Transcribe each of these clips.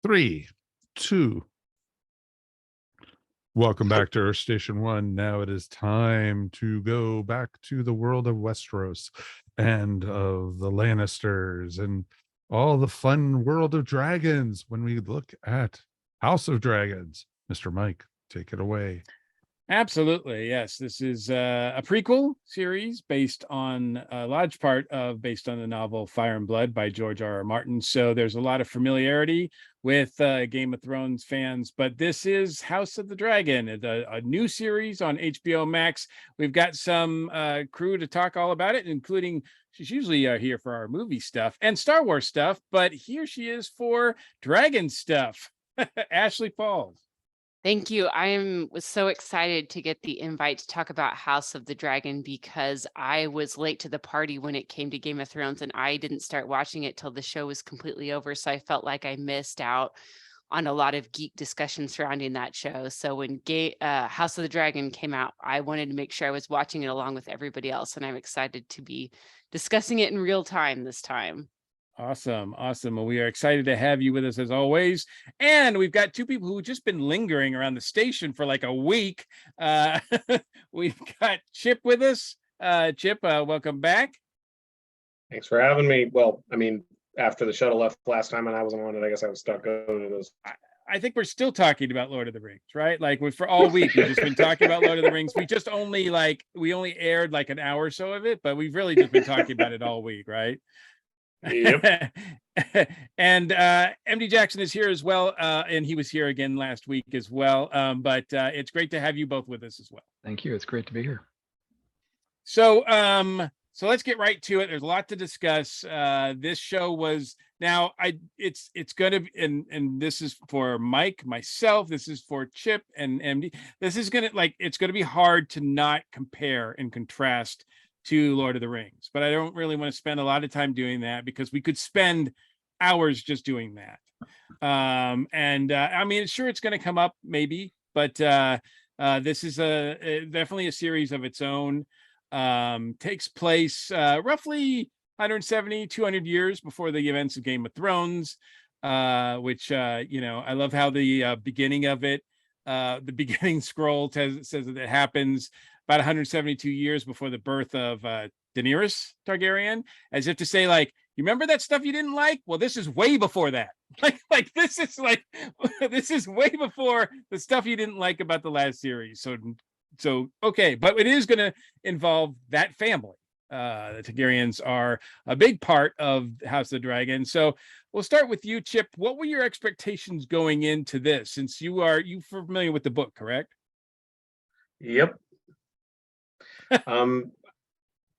Three, two. Welcome back to Earth Station One. Now it is time to go back to the world of Westeros and of the Lannisters and all the fun world of dragons when we look at House of Dragons. Mr. Mike, take it away. Absolutely, yes. This is a prequel series based on a large part of based on the novel Fire and Blood by George R. R. Martin. So there's a lot of familiarity with Game of Thrones fans, but this is House of the Dragon, a new series on HBO Max. We've got some crew to talk all about it, including she's usually here for our movie stuff and Star Wars stuff, but here she is for dragon stuff. Ashley Falls. Thank you. Was so excited to get the invite to talk about House of the Dragon because I was late to the party when it came to Game of Thrones and I didn't start watching it till the show was completely over. So I felt like I missed out on a lot of geek discussion surrounding that show. So when House of the Dragon came out, I wanted to make sure I was watching it along with everybody else. And I'm excited to be discussing it in real time this time. Awesome. Well, we are excited to have you with us as always. And we've got two people who've just been lingering around the station for like a week. We've got Chip with us. Chip, welcome back. Thanks for having me. Well, I mean, after the shuttle left last time and I wasn't on it, I guess I was stuck going to those. I think we're still talking about Lord of the Rings, right? Like for all week, we've just been talking about Lord of the Rings. We only aired like an hour or so of it, but we've really just been talking about it all week, right? Yep. And MD Jackson is here as well, and he was here again last week as well. But it's great to have you both with us as well. Thank you. It's great to be here. So let's get right to it. There's a lot to discuss. This show was it's gonna be, and this is for Mike, myself. This is for Chip and MD. This is it's gonna be hard to not compare and contrast to Lord of the Rings, but I don't really want to spend a lot of time doing that because we could spend hours just doing that. I mean, sure, it's going to come up maybe, but this is definitely a series of its own. Takes place roughly 170, 200 years before the events of Game of Thrones, which, I love how the beginning of it, the beginning scroll says that it happens about 172 years before the birth of Daenerys Targaryen, as if to say, like, you remember that stuff you didn't like? Well, this is way before that. This is way before the stuff you didn't like about the last series. So okay, but it is going to involve that family. The Targaryens are a big part of House of the Dragon. So we'll start with you, Chip. What were your expectations going into this? Since you familiar with the book, correct? Yep.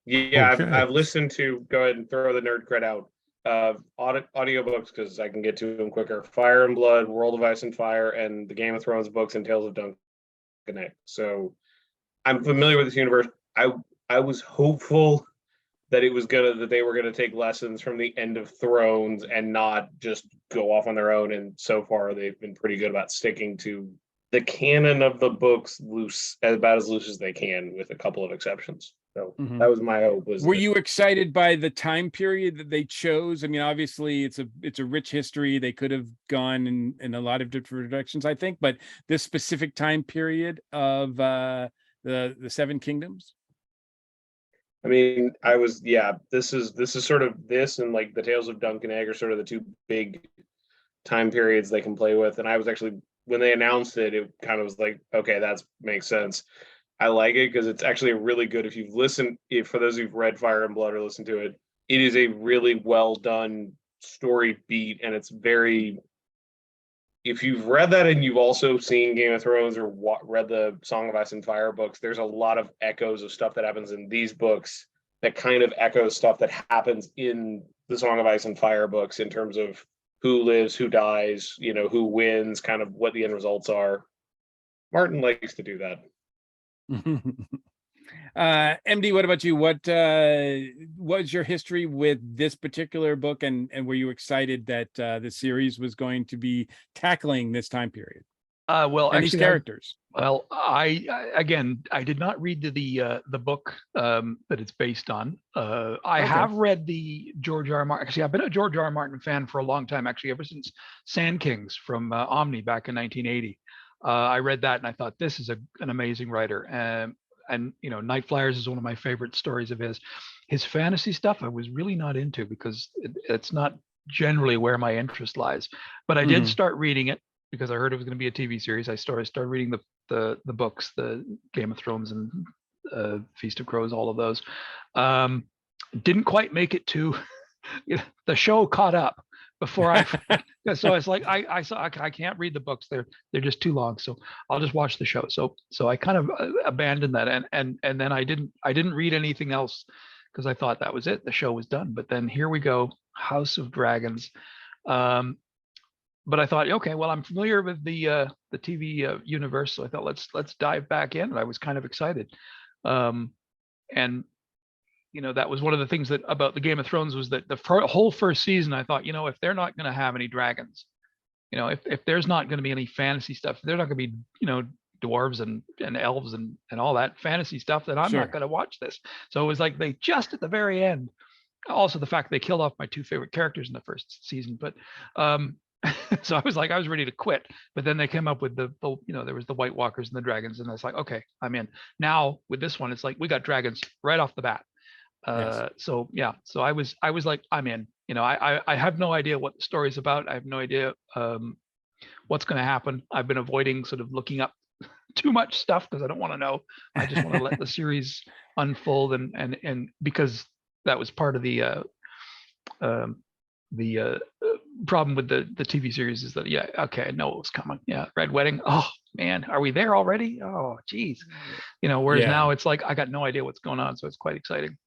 Yeah, okay. I've listened to, go ahead and throw the nerd cred out, audiobooks because I can get to them quicker. Fire and Blood, World of Ice and Fire, and the Game of Thrones books and Tales of Duncan Egg. So I'm familiar with this universe. I was hopeful that they were gonna take lessons from the End of Thrones and not just go off on their own. And so far, they've been pretty good about sticking to the canon of the books about as loose as they can, with a couple of exceptions. So that was my hope. Were you excited by the time period that they chose? I mean, obviously it's a rich history. They could have gone in a lot of different directions, I think, but this specific time period of the Seven Kingdoms. I mean, this is sort of this and like the Tales of Duncan Egg are sort of the two big time periods they can play with. And I was actually, when they announced it, it kind of was like, okay, that makes sense. I like it because it's actually really good. If you've listened, for those who've read Fire and Blood or listened to it, it is a really well done story beat. And it's very, if you've read that and you've also seen Game of Thrones or read the Song of Ice and Fire books, there's a lot of echoes of stuff that happens in these books that kind of echoes stuff that happens in the Song of Ice and Fire books in terms of who lives, who dies, who wins, kind of what the end results are. Martin likes to do that. MD, what about you? What was your history with this particular book, and were you excited that the series was going to be tackling this time period? Well, and these actually, characters? well, I did not read the book that it's based on. I Okay. have read the George R. R. Martin. Actually, I've been a George R. R. Martin fan for a long time. Actually, ever since Sand Kings from Omni back in 1980. I read that and I thought this is an amazing writer. And you know, Night Flyers is one of my favorite stories of his. His fantasy stuff I was really not into because it's not generally where my interest lies. But I did Mhm. start reading it because I heard it was going to be a TV series. I started reading the books, the Game of Thrones and Feast of Crows, all of those. Didn't quite make it to the show caught up before I. So it's like I can't read the books. They're just too long. So I'll just watch the show. So I kind of abandoned that and then I didn't read anything else because I thought that was it. The show was done. But then here we go, House of Dragons. But I thought, okay, well, I'm familiar with the TV universe, so I thought let's dive back in, and I was kind of excited. And you know, that was one of the things that about the Game of Thrones was that the whole first season, I thought, you know, if they're not going to have any dragons, you know, if there's not going to be any fantasy stuff, if they're not going to be, you know, dwarves and elves and all that fantasy stuff, then I'm Sure. not going to watch this. So it was like they just at the very end. Also, the fact they killed off my two favorite characters in the first season, but so I was ready to quit. But then they came up with the you know, there was the White Walkers and the dragons, and I was like, okay, I'm in. Now with this one, it's like we got dragons right off the bat. Yes. So yeah, so I was like, I'm in. You know, I have no idea what the story's about. I have no idea what's going to happen. I've been avoiding sort of looking up too much stuff because I don't want to know. I just want to let the series unfold, and because that was part of the problem with the TV series is that, yeah, okay, I know it was coming. Yeah, Red Wedding. Oh man, are we there already? Oh geez, you know. Whereas Yeah. now it's like I got no idea what's going on, so it's quite exciting.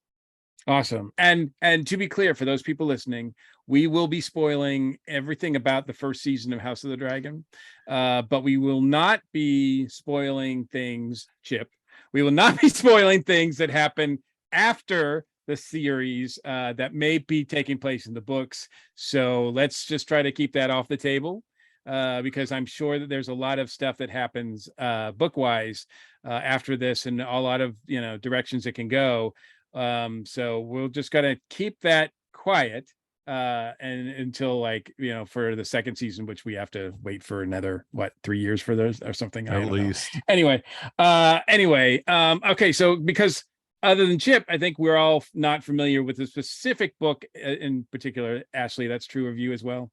Awesome. And to be clear, for those people listening, we will be spoiling everything about the first season of House of the Dragon, but we will not be spoiling things, Chip. We will not be spoiling things that happen after the series that may be taking place in the books. So let's just try to keep that off the table, because I'm sure that there's a lot of stuff that happens book-wise after this, and a lot of, you know, directions it can go. So we'll just gotta keep that quiet and until, like, you know, for the second season, which we have to wait for another 3 years for those or something. I At don't know. least. Anyway, okay, so because other than Chip, I think we're all not familiar with the specific book in particular. Ashley, that's true of you as well.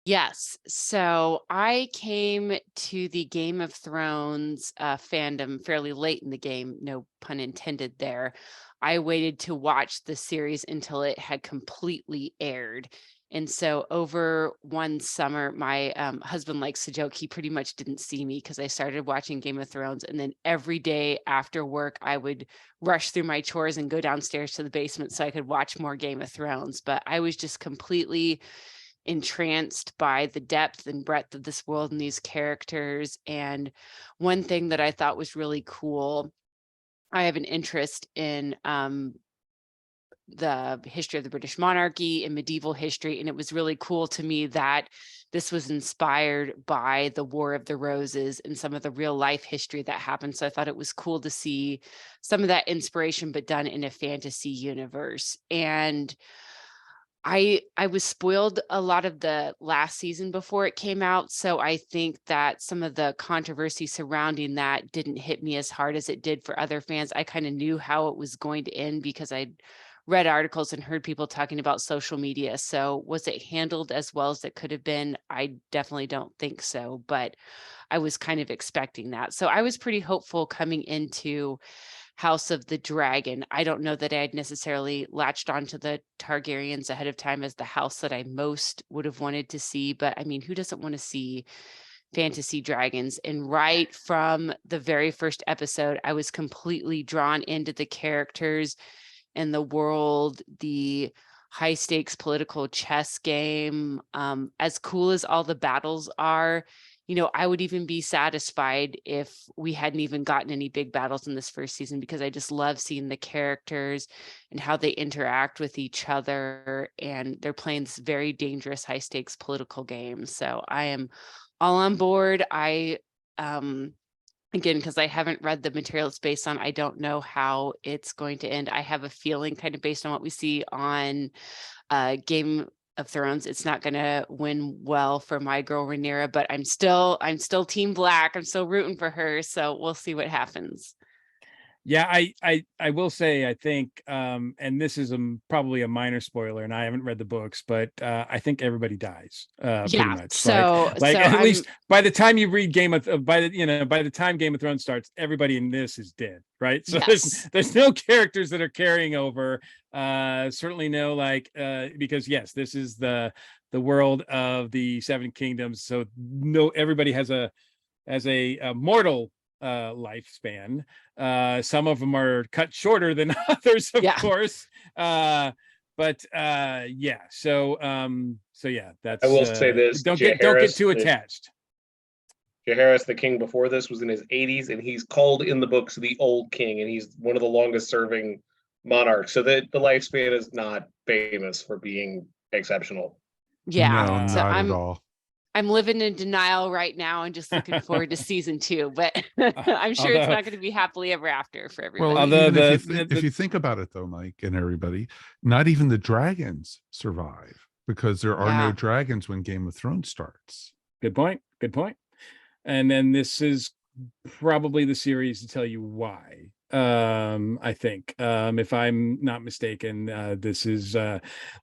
Yes. So I came to the Game of Thrones fandom fairly late in the game, no pun intended there. I waited to watch the series until it had completely aired. And so over one summer, my husband likes to joke, he pretty much didn't see me because I started watching Game of Thrones. And then every day after work, I would rush through my chores and go downstairs to the basement so I could watch more Game of Thrones. But I was just completely entranced by the depth and breadth of this world and these characters. And one thing that I thought was really cool, I have an interest in the history of the British monarchy and medieval history. And it was really cool to me that this was inspired by the War of the Roses and some of the real life history that happened. So I thought it was cool to see some of that inspiration, but done in a fantasy universe. And I was spoiled a lot of the last season before it came out, so I think that some of the controversy surrounding that didn't hit me as hard as it did for other fans. I kind of knew how it was going to end because I'd read articles and heard people talking about social media. So was it handled as well as it could have been? I definitely don't think so, but I was kind of expecting that. So I was pretty hopeful coming into House of the Dragon. I don't know that I had necessarily latched onto the Targaryens ahead of time as the house that I most would have wanted to see. But I mean, who doesn't want to see fantasy dragons? And right from the very first episode, I was completely drawn into the characters and the world, the high stakes political chess game. As cool as all the battles are, I would even be satisfied if we hadn't even gotten any big battles in this first season, because I just love seeing the characters and how they interact with each other, and they're playing this very dangerous, high stakes political game. So I am all on board. Again, because I haven't read the material it's based on, I don't know how it's going to end. I have a feeling, kind of based on what we see on Game of Thrones, it's not going to win well for my girl Rhaenyra, but I'm still Team Black. I'm still rooting for her, so we'll see what happens. Yeah, I will say, I think, and this is probably a minor spoiler, and I haven't read the books, but I think everybody dies, pretty Yeah, much. so At least by the time you read by the time Game of Thrones starts, everybody in this is dead, right? So yes. there's no characters that are carrying over. Certainly no, because yes, this is the world of the Seven Kingdoms, so no, everybody has a mortal lifespan. Some of them are cut shorter than others, of course. But yeah, so yeah, that's I will say this: don't get too attached. Jaehaerys, the king before this, was in his 80s, and he's called in the books the Old King, and he's one of the longest-serving monarchs. So the lifespan is not famous for being exceptional. Yeah, No, so not at all. I'm living in denial right now and just looking forward to season 2, but I'm sure it's not going to be happily ever after for everybody. Well, if you think about it, though, Mike and everybody, not even the dragons survive, because there are no dragons when Game of Thrones starts. Good point. And then this is probably the series to tell you why. I think, if I'm not mistaken, this is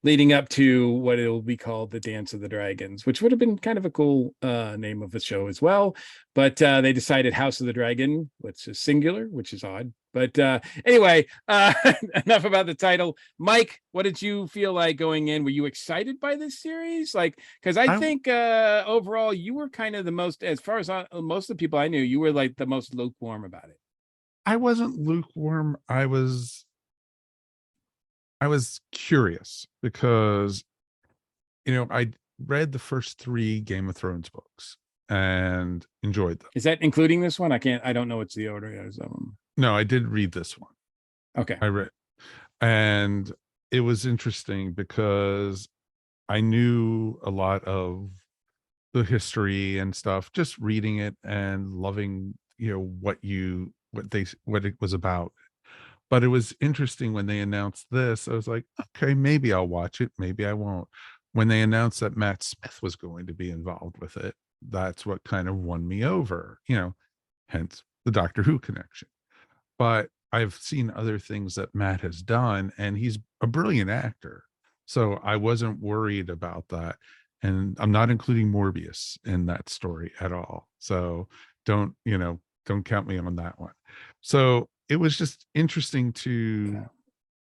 leading up to what it'll be called the Dance of the Dragons, which would have been kind of a cool name of the show as well. But they decided House of the Dragon, which is singular, which is odd. But anyway, enough about the title. Mike, what did you feel like going in? Were you excited by this series? Because I think overall you were kind of the most, as far as most of the people I knew, you were like the most lukewarm about it. I wasn't lukewarm. I was curious because, I read the first 3 Game of Thrones books and enjoyed them. Is that including this one? I don't know what's the order. No, I did read this one. Okay. I read, and it was interesting because I knew a lot of the history and stuff, just reading it and loving, what it was about. But it was interesting when they announced this. I was like, okay, maybe I'll watch it, maybe I won't. When they announced that Matt Smith was going to be involved with it, that's what kind of won me over, hence the Doctor Who connection. But I've seen other things that Matt has done, and he's a brilliant actor. So I wasn't worried about that. And I'm not including Morbius in that story at all. So don't count me on that one. So it was just interesting to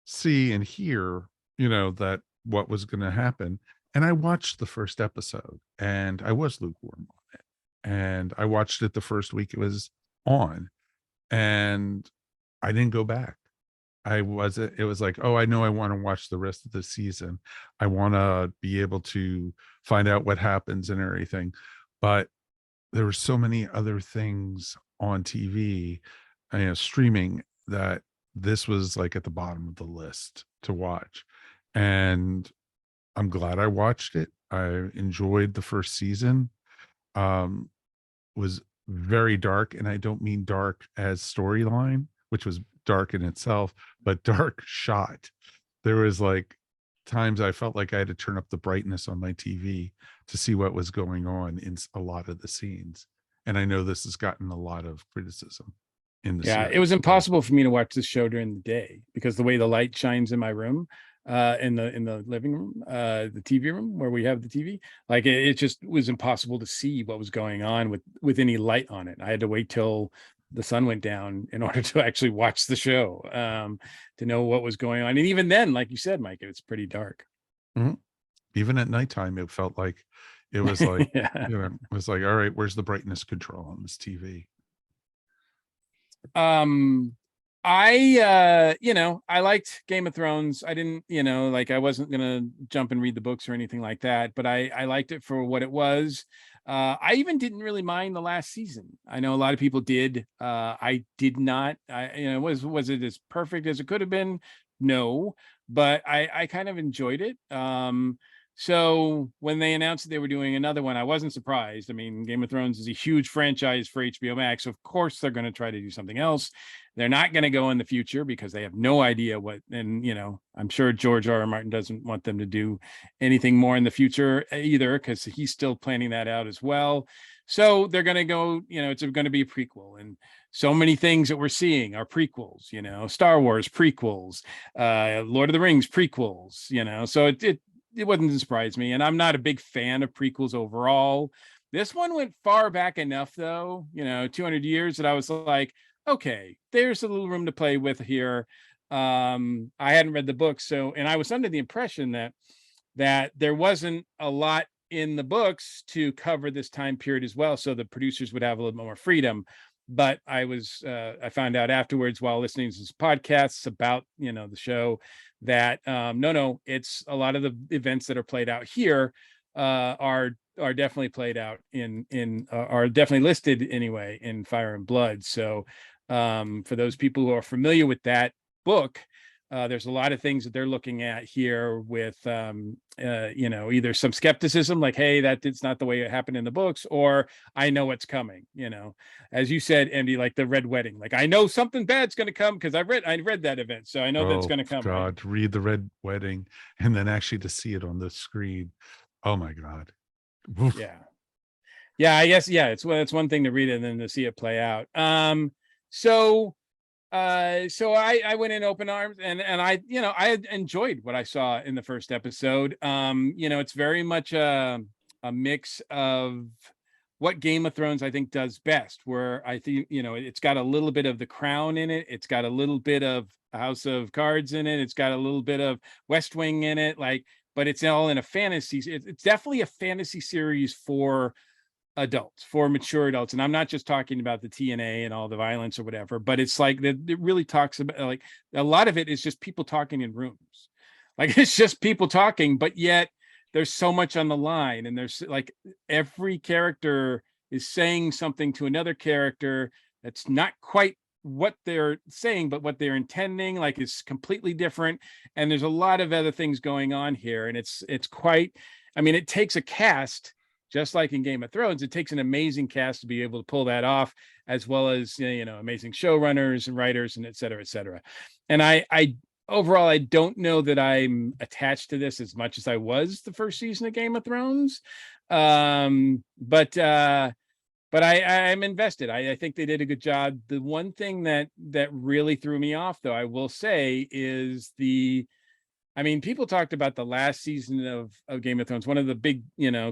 see and hear, that what was going to happen. And I watched the first episode and I was lukewarm on it. And I watched it the first week it was on, and I didn't go back. It was like, oh, I know I want to watch the rest of the season. I want to be able to find out what happens and everything. But there were so many other things on TV, streaming, that this was like at the bottom of the list to watch. And I'm glad I watched it. I enjoyed the first season. Was very dark, and I don't mean dark as storyline, which was dark in itself, but dark shot. There was like times I felt like I had to turn up the brightness on my TV to see what was going on in a lot of the scenes. And I know this has gotten a lot of criticism in the series. It was impossible for me to watch this show during the day because the way the light shines in my room, in the living room, the TV room where we have the TV, like it just was impossible to see what was going on with any light on it. I had to wait till the sun went down in order to actually watch the show, to know what was going on. And even then, like you said, Mike, it's pretty dark. Mm-hmm. Even at nighttime, it felt like it was like, it was like, all right, where's the brightness control on this TV? I liked Game of Thrones. I didn't, like I wasn't gonna jump and read the books or anything like that, but I liked it for what it was. I even didn't really mind the last season. I know a lot of people did. I did not. Was it as perfect as it could have been? No, but I kind of enjoyed it. So when they announced that they were doing another one, I wasn't surprised. I mean, Game of Thrones is a huge franchise for HBO Max. Of course, they're going to try to do something else. They're not going to go in the future because they have no idea what, and I'm sure George R. R. Martin doesn't want them to do anything more in the future either, because he's still planning that out as well. So they're going to go, it's going to be a prequel, and so many things that we're seeing are prequels. Star Wars prequels, Lord of the Rings prequels. So it wouldn't surprise me, and I'm not a big fan of prequels overall. This one went far back enough, though, 200 years, that I was like, okay, there's a little room to play with here. I hadn't read the book, and I was under the impression that there wasn't a lot in the books to cover this time period as well, so the producers would have a little more freedom. But I found out afterwards, while listening to this podcasts about the show, that no, it's a lot of the events that are played out here are definitely played out are definitely listed anyway in Fire and Blood. So for those people who are familiar with that book, there's a lot of things that they're looking at here with either some skepticism, like, hey, that's not the way it happened in the books, or I know what's coming. As you said, Andy, like the Red Wedding, like I know something bad's going to come because I read that event, so I know that's going to come. God, to read the Red Wedding and then actually to see it on the screen. Oh my God. Oof. Yeah, I guess, it's one thing to read it and then to see it play out. So I went in open arms, and I enjoyed what I saw in the first episode. It's very much a mix of what Game of Thrones I think does best, where I think it's got a little bit of The Crown in it, it's got a little bit of House of Cards in it, it's got a little bit of West Wing in it, but it's all in a fantasy. It's definitely a fantasy series for adults, for mature adults, and I'm not just talking about the TNA and all the violence or whatever, but it's like it really talks about, like, a lot of it is just people talking in rooms, like it's just people talking, but yet there's so much on the line, and there's like every character is saying something to another character that's not quite what they're saying, but what they're intending, like, is completely different. And there's a lot of other things going on here, and it's quite, I mean, it takes a cast. Just like in Game of Thrones, it takes an amazing cast to be able to pull that off, as well as amazing showrunners and writers, and et cetera, et cetera. And I overall, I don't know that I'm attached to this as much as I was the first season of Game of Thrones, but I'm invested. I think they did a good job. The one thing that really threw me off, though, I will say, is people talked about the last season of Game of Thrones. One of the big,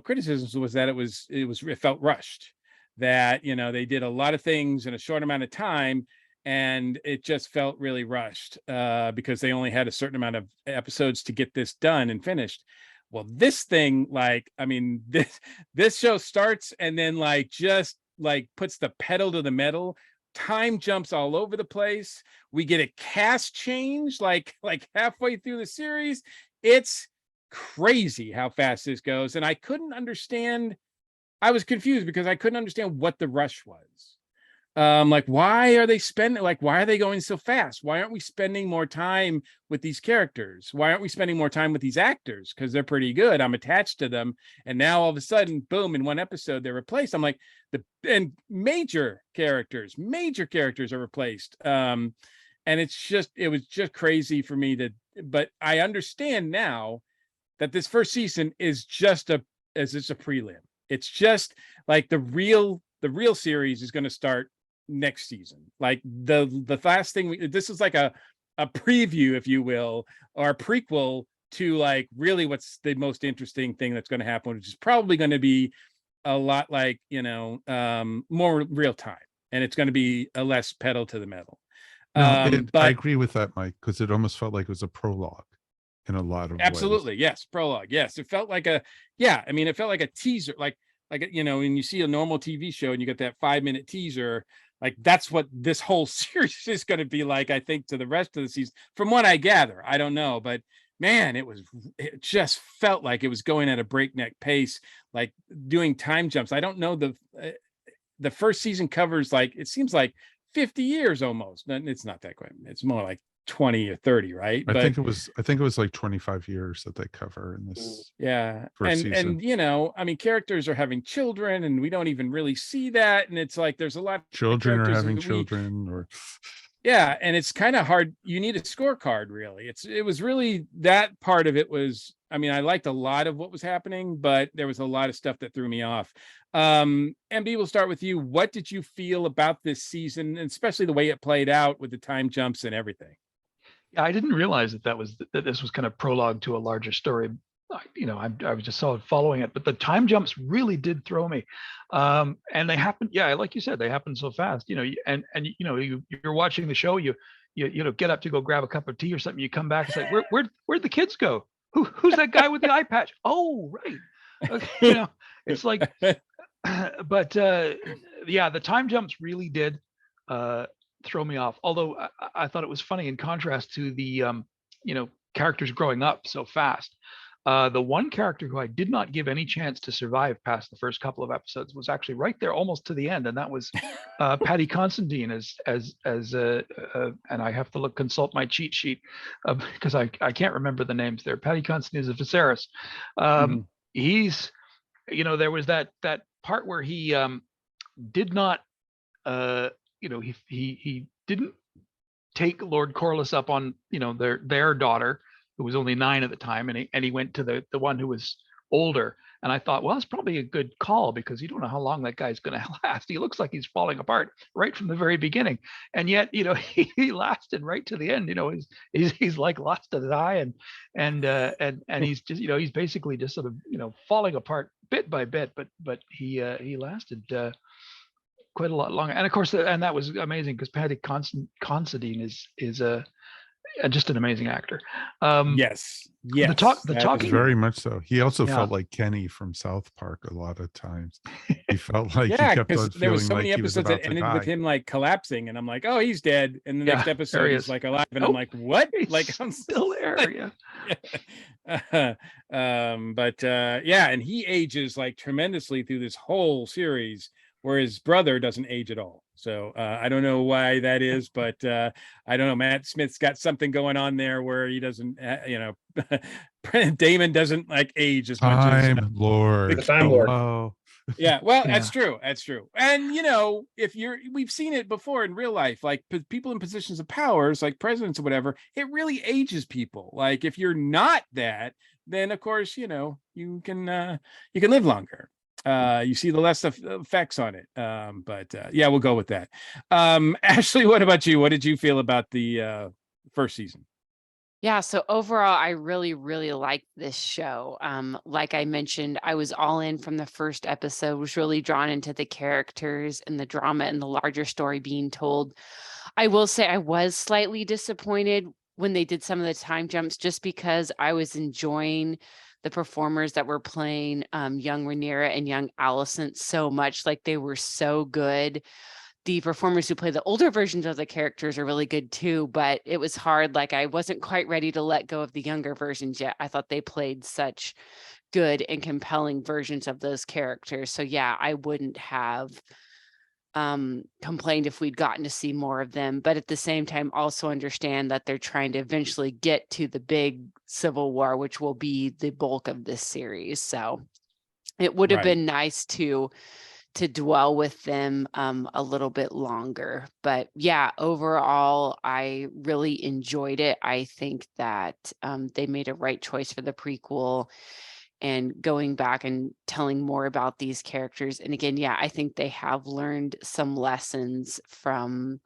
criticisms was that it felt rushed, that, they did a lot of things in a short amount of time, and it just felt really rushed because they only had a certain amount of episodes to get this done and finished. Well, this thing, this show starts and then just puts the pedal to the metal. Time jumps all over the place. We get a cast change like halfway through the series. It's crazy how fast this goes, and I was confused because I couldn't understand what the rush was. Why are they going so fast? Why aren't we spending more time with these characters? Why aren't we spending more time with these actors? Because they're pretty good, I'm attached to them, and now all of a sudden, boom, in one episode they're replaced. I'm like, major characters are replaced. And it was just crazy for me but I understand now that this first season is just a prelim. It's just like the real series is going to start next season. Like the last thing this is like a preview, if you will, or a prequel to really what's the most interesting thing that's going to happen, which is probably going to be a lot more real time, and it's going to be a less pedal to the metal. I agree with that, Mike, because it almost felt like it was a prologue in a lot of absolutely ways. Yes, prologue. Yes, it felt like it felt like a teaser, like when you see a normal TV show and you get that 5-minute teaser, Like that's what this whole series is going to be like, I think, to the rest of the season, from what I gather. I don't know, but man, it just felt like it was going at a breakneck pace, like doing time jumps. I don't know, the first season covers, like, it seems like 50 years almost. And it's not that quick. It's more like 20 or 30, right? I But think it was like 25 years that they cover in this yeah, first and season. you know, I mean, characters are having children, and we don't even really see that. And it's like there's a lot of Children are characters having that we, children, or yeah, and it's kind of hard. You need a scorecard, really. It was really, that part of it was, I mean, I liked a lot of what was happening, but there was a lot of stuff that threw me off. MB, we'll start with you. What did you feel about this season, and especially the way it played out with the time jumps and everything? Yeah, I didn't realize that this was kind of prologue to a larger story. I was just following it, but the time jumps really did throw me. And they happened, yeah, like you said, they happened so fast. And you're watching the show, you get up to go grab a cup of tea or something. You come back, it's like, where'd the kids go? Who's that guy with the eye patch? Oh, right. Okay, it's like, but yeah, the time jumps really did throw me off. Although I thought it was funny in contrast to the characters growing up so fast. The one character who I did not give any chance to survive past the first couple of episodes was actually right there almost to the end, and that was Paddy Considine as and I have to consult my cheat sheet because I can't remember the names there. Paddy Considine is a Viserys. He's, there was that part where he did not he didn't take Lord Corlys up on their daughter, who was only 9 at the time, and he went to the one who was older. And I thought, well, that's probably a good call, because you don't know how long that guy's going to last. He looks like he's falling apart right from the very beginning, and yet he lasted right to the end. He's like lost his eye, and he's just he's basically just sort of falling apart bit by bit, but he lasted quite a lot longer. And of course, and that was amazing because Paddy Considine is just an amazing actor. Yes. The talking, very much so. He also Yeah. felt like Kenny from South Park a lot of times. He felt like Yeah, he kept on because there was feeling so like many he was episodes about that to ended with die. him like collapsing, and I'm like, oh, he's dead. And the Yeah, next there episode he he's is. like alive, and I'm Nope. like, what? he's Like, I'm still there. Yeah. yeah, and he ages like tremendously through this whole series, where his brother doesn't age at all. So I don't know why that is, but I don't know. Matt Smith's got something going on there where he doesn't, Damon doesn't like age as much as Time Lord. The Time Lord. Hello. yeah, well, Yeah. that's true. That's true. And we've seen it before in real life, like people in positions of powers, like presidents or whatever, it really ages people. Like if you're not that, then of course, you can live longer. You see the less effects on it. But yeah, we'll go with that. Ashley, what about you? What did you feel about the first season? Yeah, so overall, I really, really liked this show. Like I mentioned, I was all in from the first episode, was really drawn into the characters and the drama and the larger story being told. I will say I was slightly disappointed when they did some of the time jumps, just because I was enjoying the performers that were playing young Rhaenyra and young Alicent so much. Like, they were so good. The performers who play the older versions of the characters are really good too, but it was hard. Like, I wasn't quite ready to let go of the younger versions yet. I thought they played such good and compelling versions of those characters. So yeah, I wouldn't have complained if we'd gotten to see more of them, but at the same time also understand that they're trying to eventually get to the big civil war, which will be the bulk of this series. So it would have Right. been nice to dwell with them a little bit longer. But yeah, overall, I really enjoyed it. I think that they made a right choice for the prequel and going back and telling more about these characters. And again, yeah, I think they have learned some lessons from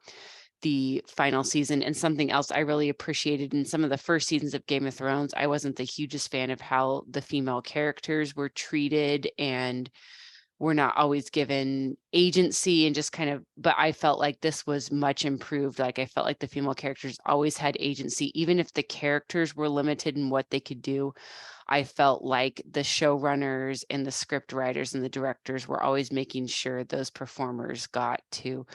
the final season. And something else I really appreciated in some of the first seasons of Game of Thrones, I wasn't the hugest fan of how the female characters were treated, and we're not always given agency, and just kind of, but I felt like this was much improved. Like, I felt like the female characters always had agency, even if the characters were limited in what they could do. I felt like the showrunners and the script writers and the directors were always making sure those performers got to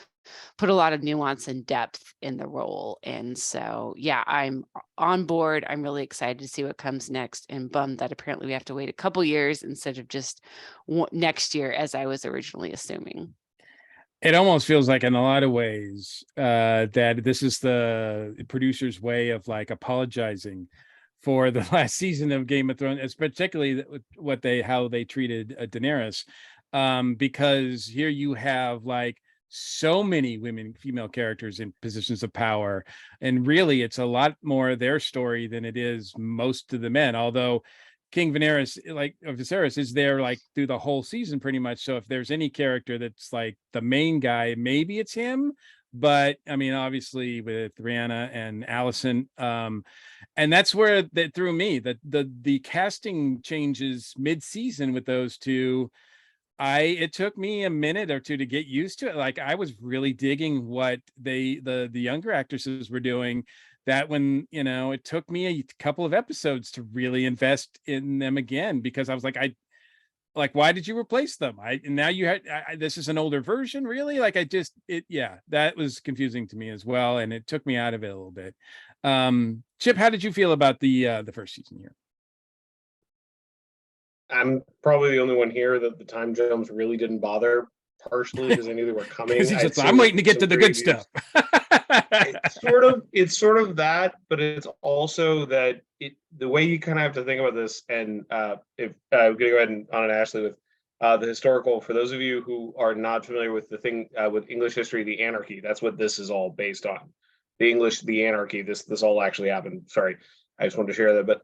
put a lot of nuance and depth in the role. And so, yeah, I'm on board. I'm really excited to see what comes next, and bummed that apparently we have to wait a couple years instead of just next year, as I was originally assuming. It almost feels like in a lot of ways that this is the producer's way of like apologizing for the last season of Game of Thrones. It's particularly how they treated Daenerys, because here you have like so many female characters in positions of power, and really it's a lot more their story than it is most of the men. Although King Viserys, like of Viserys, is there like through the whole season pretty much. So if there's any character that's like the main guy, maybe it's him. But I mean, obviously with Rihanna and Allison, and that's where that threw me. That the casting changes mid-season with those two. It took me a minute or two to get used to it. Like I was really digging what the younger actresses were doing, that when, it took me a couple of episodes to really invest in them again, because I was like, why did you replace them? And now you had, this is an older version, really? Like yeah, that was confusing to me as well. And it took me out of it a little bit. Chip, how did you feel about the first season here? I'm probably the only one here that the time jumps really didn't bother, partially because I knew they were coming. Because he's just, I'm waiting to get to the good stuff. It's sort of that, but it's also that the way you kind of have to think about this, and if I'm gonna go ahead and on Ashley with the historical, for those of you who are not familiar with the thing with English history, the anarchy, that's what this is all based on. The anarchy, this all actually happened. Sorry, I just wanted to share that. But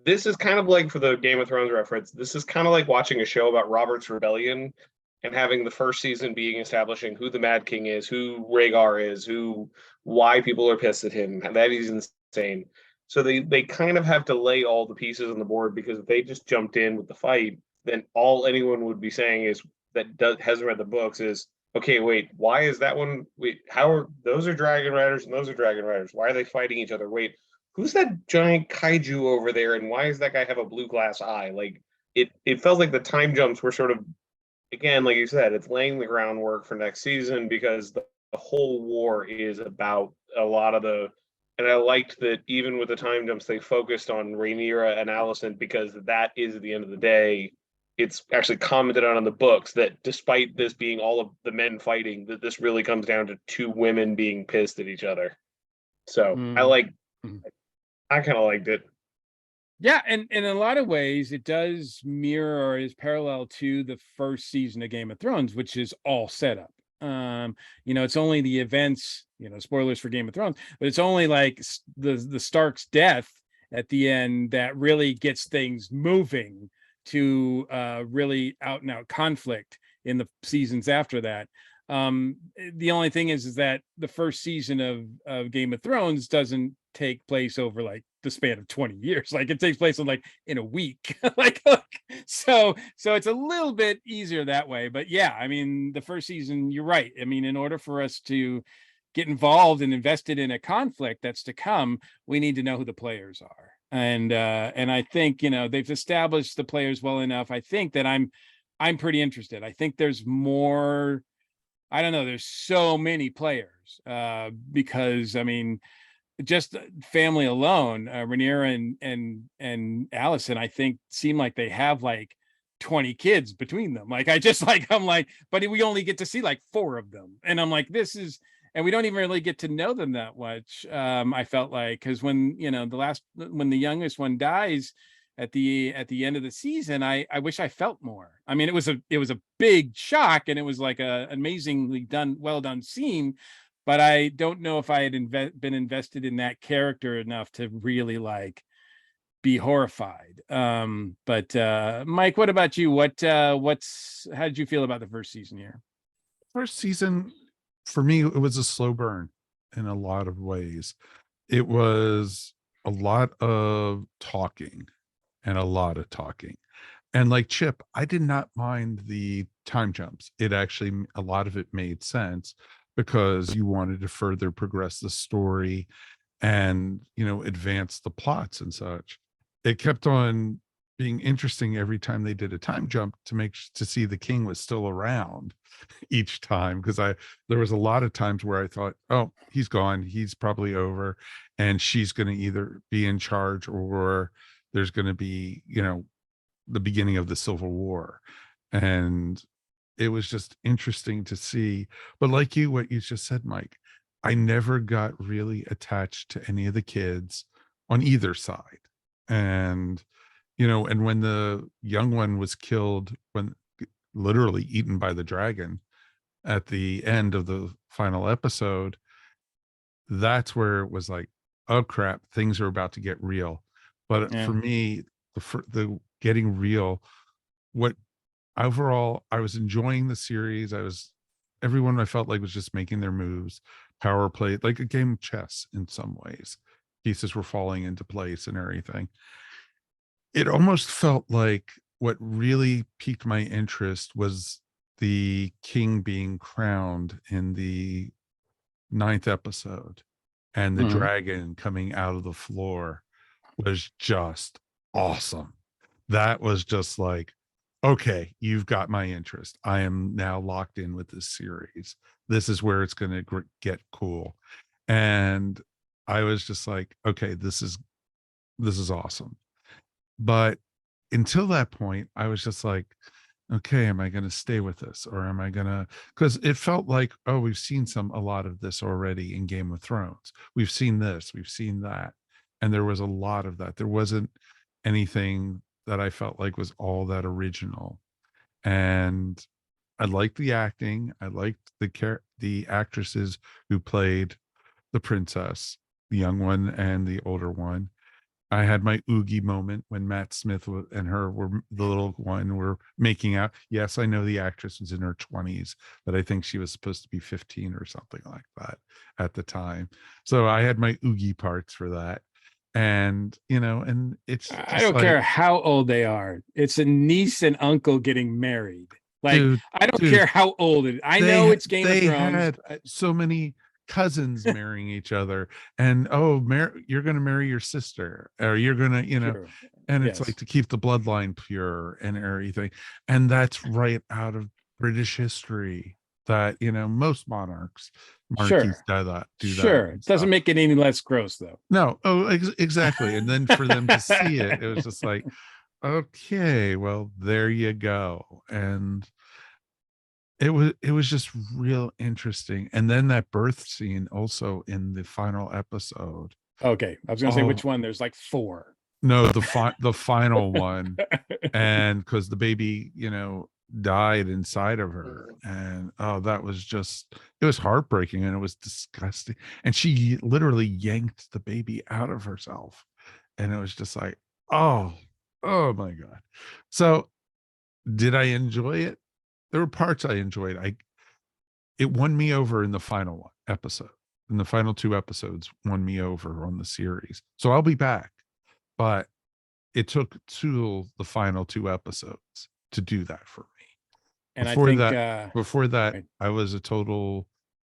this is kind of like, for the Game of Thrones reference, this is kind of like watching a show about Robert's Rebellion and having the first season being establishing who the Mad King is, who Rhaegar is, why people are pissed at him. That is insane. So they kind of have to lay all the pieces on the board, because if they just jumped in with the fight, then all anyone would be saying is hasn't read the books is, okay, wait, why is that one? Wait, those are dragon riders and those are dragon riders? Why are they fighting each other? Wait, who's that giant kaiju over there, and why does that guy have a blue glass eye? Like it felt like the time jumps were sort of, again, like you said, it's laying the groundwork for next season, because the whole war is about a lot of and I liked that even with the time jumps, they focused on Rhaenyra and Alicent, because that is, at the end of the day, it's actually commented on in the books that despite this being all of the men fighting, that this really comes down to two women being pissed at each other. So I kind of liked it. Yeah, and in a lot of ways, it does mirror or is parallel to the first season of Game of Thrones, which is all set up. It's only the events, spoilers for Game of Thrones, but it's only like the Stark's death at the end that really gets things moving to really out and out conflict in the seasons after that. The only thing is that the first season of Game of Thrones doesn't take place over like the span of 20 years. Like it takes place in a week. So it's a little bit easier that way. But yeah, I mean, the first season, you're right. I mean, in order for us to get involved and invested in a conflict that's to come, we need to know who the players are. And I think, they've established the players well enough. I think that I'm pretty interested. I think there's more. I don't know. There's so many players because, I mean, just family alone, Rhaenyra and Allison, I think, seem like they have like 20 kids between them. Like I'm like, but we only get to see like 4 of them, and I'm like, and we don't even really get to know them that much. I felt like, because when when the youngest one dies at the end of the season, I wish I felt more. I mean, it was a big shock, and it was like a amazingly well done scene, but I don't know if I had been invested in that character enough to really like be horrified. But Mike, what about you? How did you feel about the first season here? First season, for me, it was a slow burn in a lot of ways. It was a lot of talking and a lot of talking. And like Chip, I did not mind the time jumps. It actually, a lot of it made sense, because you wanted to further progress the story and, advance the plots and such. It kept on being interesting every time they did a time jump to see the king was still around each time, because there was a lot of times where I thought, oh, he's gone, he's probably over, and she's going to either be in charge, or there's going to be, the beginning of the Civil War. And it was just interesting to see. But like what you just said, Mike, I never got really attached to any of the kids on either side. And and when the young one was killed, when literally eaten by the dragon at the end of the final episode, that's where it was like, oh crap, things are about to get real. But Yeah. for me, the getting real, what overall, I was enjoying the series. Everyone I felt like was just making their moves, power play, like a game of chess in some ways. Pieces were falling into place and everything. It almost felt like what really piqued my interest was the king being crowned in the 9th episode, and the Mhm. dragon coming out of the floor was just awesome. That was just like, okay, you've got my interest. I am now locked in with this series. This is where it's going to get cool. And I was just like, okay, this is awesome. But until that point, I was just like, okay, am I going to stay with this, or am I going to, because it felt like, oh, we've seen a lot of this already in Game of Thrones. We've seen this, we've seen that. And there was a lot of that. There wasn't anything that I felt like was all that original. And I liked the acting. I liked the actresses who played the princess, the young one and the older one. I had my Oogie moment when Matt Smith and her were the little one were making out. Yes, I know the actress was in her 20s, but I think she was supposed to be 15 or something like that at the time. So I had my Oogie parts for that. And, and it's I just don't like, care how old they are. It's a niece and uncle getting married. Like, dude, I don't dude, care how old it is. I know it's Game of they Thrones. had so many cousins marrying each other, and you're going to marry your sister, or you're going to, True. and it's like Yes. to keep the bloodline pure and everything. And that's right out of British history, that most monarchies Sure. do that Sure. and It doesn't stuff. make it any less gross, though. No, oh, exactly. And then for them to see it, it was just like, okay, well, there you go. And it was just real interesting. And then that birth scene also in the final episode. Okay. I was going to say which Oh, one. There's like 4. no, the final one. And because the baby, died inside of her. And oh, that was just, it was heartbreaking, and it was disgusting. And she literally yanked the baby out of herself. And it was just like, oh my God. So did I enjoy it? There were parts I enjoyed. It won me over in the final episode. And the final 2 episodes won me over on the series. So I'll be back. But it took to the final 2 episodes to do that for me. And I Before think, that, right. I was a total,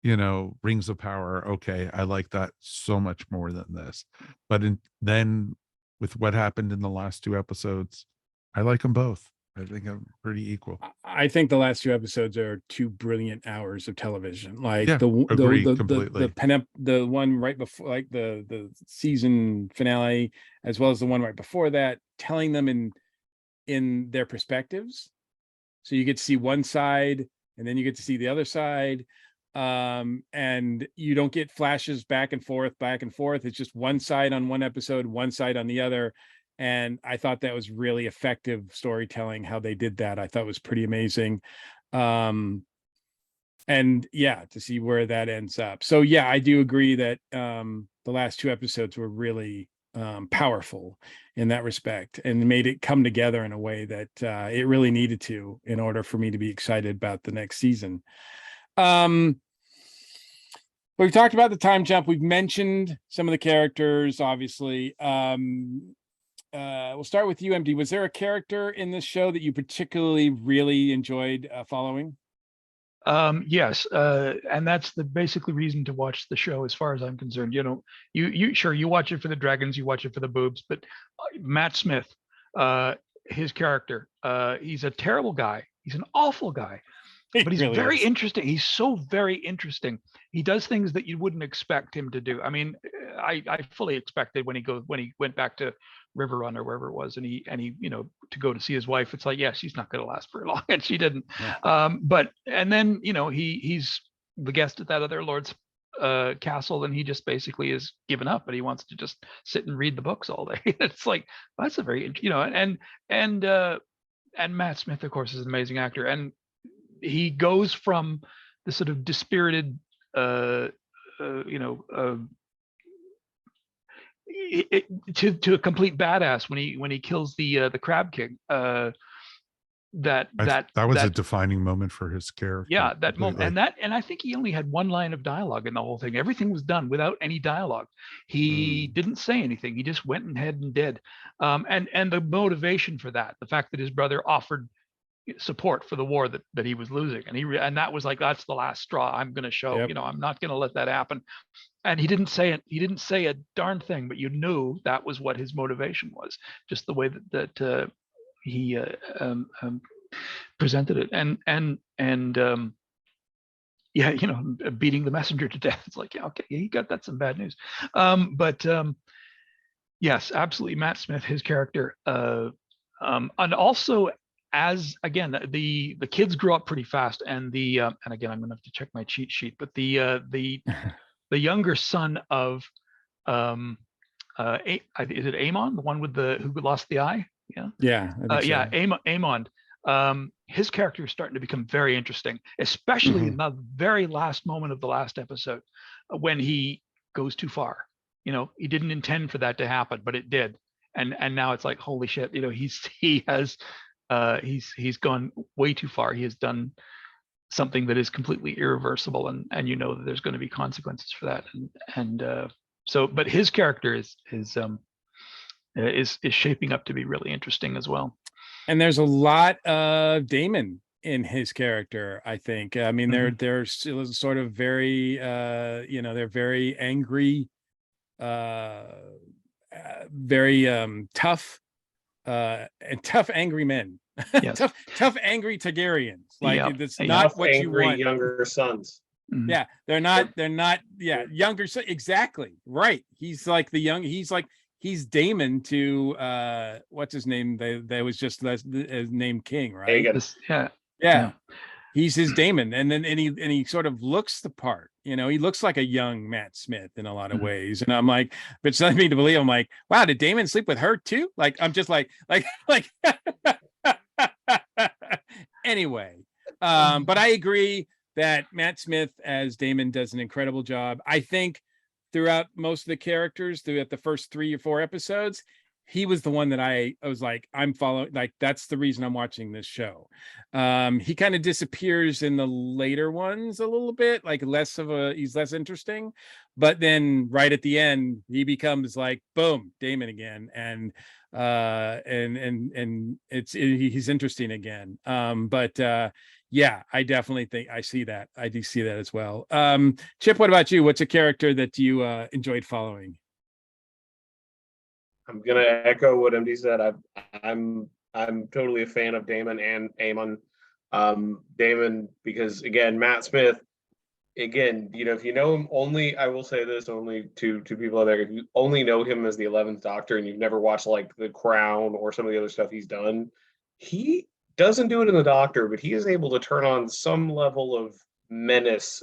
Rings of Power. Okay, I like that so much more than this. But then with what happened in the last 2 episodes, I like them both. I think I'm pretty equal. I think the last 2 episodes are 2 brilliant hours of television. Like Yeah, agree completely. the one right before, like the season finale, as well as the one right before that, telling them in their perspectives. So you get to see one side, and then you get to see the other side. And you don't get flashes back and forth, back and forth. It's just one side on one episode, one side on the other. And I thought that was really effective storytelling, how they did that. I thought was pretty amazing. And yeah, to see where that ends up. So yeah, I do agree that the last 2 episodes were really powerful in that respect, and made it come together in a way that it really needed to, in order for me to be excited about the next season. We've talked about the time jump. We've mentioned some of the characters, obviously. We'll start with you, MD. Was there a character in this show that you particularly really enjoyed following? Yes, and that's the basically reason to watch the show, as far as I'm concerned. You sure, you watch it for the dragons, you watch it for the boobs, but Matt Smith, his character. He's a terrible guy. He's an awful guy, He but he's really very is. interesting. He's so very interesting. He does things that you wouldn't expect him to do. I mean, I fully expected when he went back to River Run or wherever it was, and he to go to see his wife. It's like, yeah, she's not going to last very long, and she didn't. Yeah. But and then he's the guest at that other lord's castle, and he just basically is given up, but he wants to just sit and read the books all day. It's like, that's a very and Matt Smith, of course, is an amazing actor, and he goes from the sort of dispirited to a complete badass when he kills the Crab King. That was a defining moment for his character. Yeah, that moment, completely. and I think he only had one line of dialogue in the whole thing. Everything was done without any dialogue. He didn't say anything. He just went ahead and did. And the motivation for that, the fact that his brother offered support for the war that he was losing, and that was like, that's the last straw. I'm going to show. Yep. I'm not going to let that happen. And he didn't say it. He didn't say a darn thing, but you knew that was what his motivation was. Just the way that he presented it, and beating the messenger to death. It's like, yeah, okay, yeah, that's some bad news. But yes, absolutely, Matt Smith, his character, and also, as again, the kids grew up pretty fast, and and again, I'm gonna have to check my cheat sheet, but the younger son of is it Aemon, the one with who lost the eye? Yeah. I think so. Aemon. His character is starting to become very interesting, especially in the very last moment of the last episode, when he goes too far. He didn't intend for that to happen, but it did, and now it's like, holy shit! He's gone way too far. He has done something that is completely irreversible, and that there's going to be consequences for that, but his character is shaping up to be really interesting as well. And there's a lot of Daemon in his character, I think. I mean, they're still sort of very they're very angry, very tough, and tough angry men. Yes. tough angry Targaryens. Like, it's not Tough, what you angry want. younger sons. Yeah, they're not younger. So exactly right. He's Daemon to what's his name? They was just named King, right? Aegon. Yeah. He's his Daemon, and he sort of looks the part. He looks like a young Matt Smith in a lot of ways. And I'm like, but it's not me to believe. I'm like, wow, did Daemon sleep with her too? Like, I'm just like anyway. But I agree that Matt Smith as Daemon does an incredible job. I think throughout most of the characters, throughout the first 3 or 4 episodes, he was the one that I was like, I'm following, like, that's the reason I'm watching this show. He kind of disappears in the later ones a little bit, like he's less interesting, but then right at the end, he becomes like, boom, Daemon again. And he's interesting again. Yeah, I definitely think I see that. I do see that as well. Chip, what about you? What's a character that you enjoyed following? I'm gonna echo what MD said. I'm totally a fan of Daemon and Aemon. Daemon, because again, Matt Smith, again, if you know him only, I will say this only to people out there, if you only know him as the 11th Doctor and you've never watched like The Crown or some of the other stuff he's done, he doesn't do it in The Doctor, but he is able to turn on some level of menace.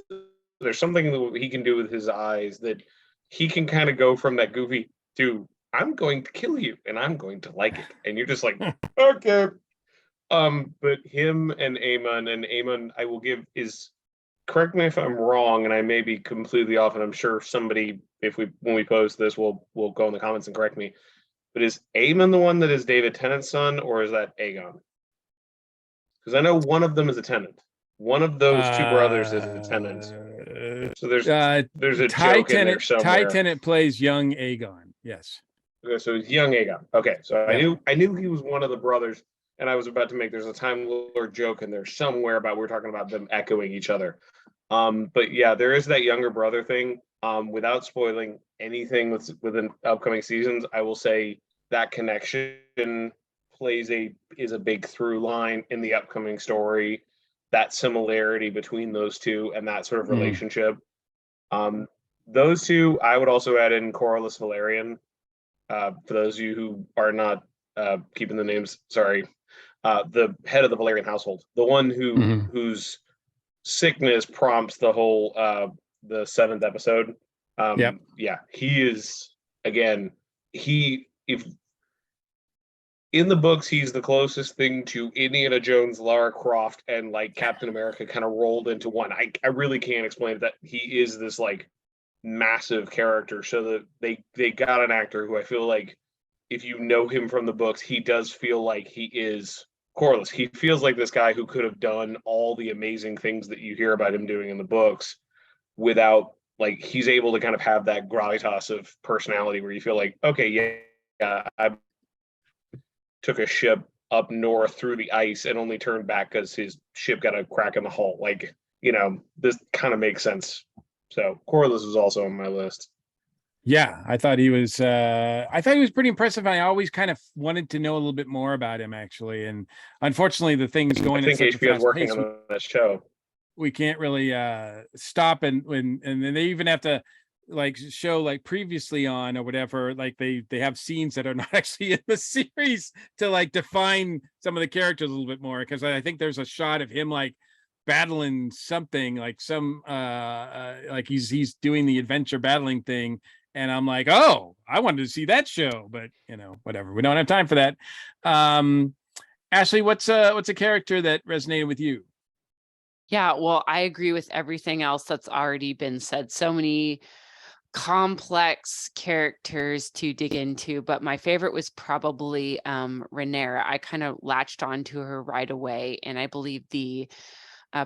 There's something that he can do with his eyes, that he can kind of go from that goofy to, I'm going to kill you and I'm going to like it. And you're just like, okay. But him and Aemon, I will give is, correct me if I'm wrong, and I may be completely off, and I'm sure somebody, when we post this, will go in the comments and correct me. But is Aemon the one that is David Tennant's son, or is that Aegon? Because I know one of them is a tenant. One of those two brothers is a tenant. So there's a joke in there somewhere. Ty Tennant plays young Aegon. Yes. Okay, so it's young Aegon. Okay, so Yeah. I knew he was one of the brothers, and I was about to make, there's a Time Lord joke in there somewhere about, we're talking about them echoing each other. But yeah, there is that younger brother thing. Without spoiling anything within upcoming seasons, I will say that connection is a big through line in the upcoming story. That similarity between those two and that sort of relationship. Those two, I would also add in Corlys Valerian. For those of you who are not keeping the names, sorry, the head of the Valerian household, the one whose sickness prompts the whole the 7th episode. Yeah, he is, again, if in the books, he's the closest thing to Indiana Jones, Lara Croft, and like Captain America kind of rolled into one. I really can't explain that. He is this like massive character. So that they got an actor who I feel like, if you know him from the books, he does feel like he is Corlys. He feels like this guy who could have done all the amazing things that you hear about him doing in the books without, like, he's able to kind of have that gravitas of personality where you feel like, okay, yeah, I took a ship up north through the ice and only turned back because his ship got a crack in the hull. Like, this kind of makes sense. So Corlys was also on my list. Yeah, I thought he was pretty impressive. I always kind of wanted to know a little bit more about him, actually. And unfortunately, the thing is going I think at such HBO a is fast working pace, on that show. we can't really stop and then they even have to like show like previously on or whatever, like they have scenes that are not actually in the series to like define some of the characters a little bit more, because I think there's a shot of him like battling something, like some like he's doing the adventure battling thing, and I'm like, oh, I wanted to see that show, but whatever, we don't have time for that. Ashley, what's a character that resonated with you? Yeah, well, I agree with everything else that's already been said. So many complex characters to dig into, but my favorite was probably Rhaenyra. I kind of latched onto her right away, and I believe the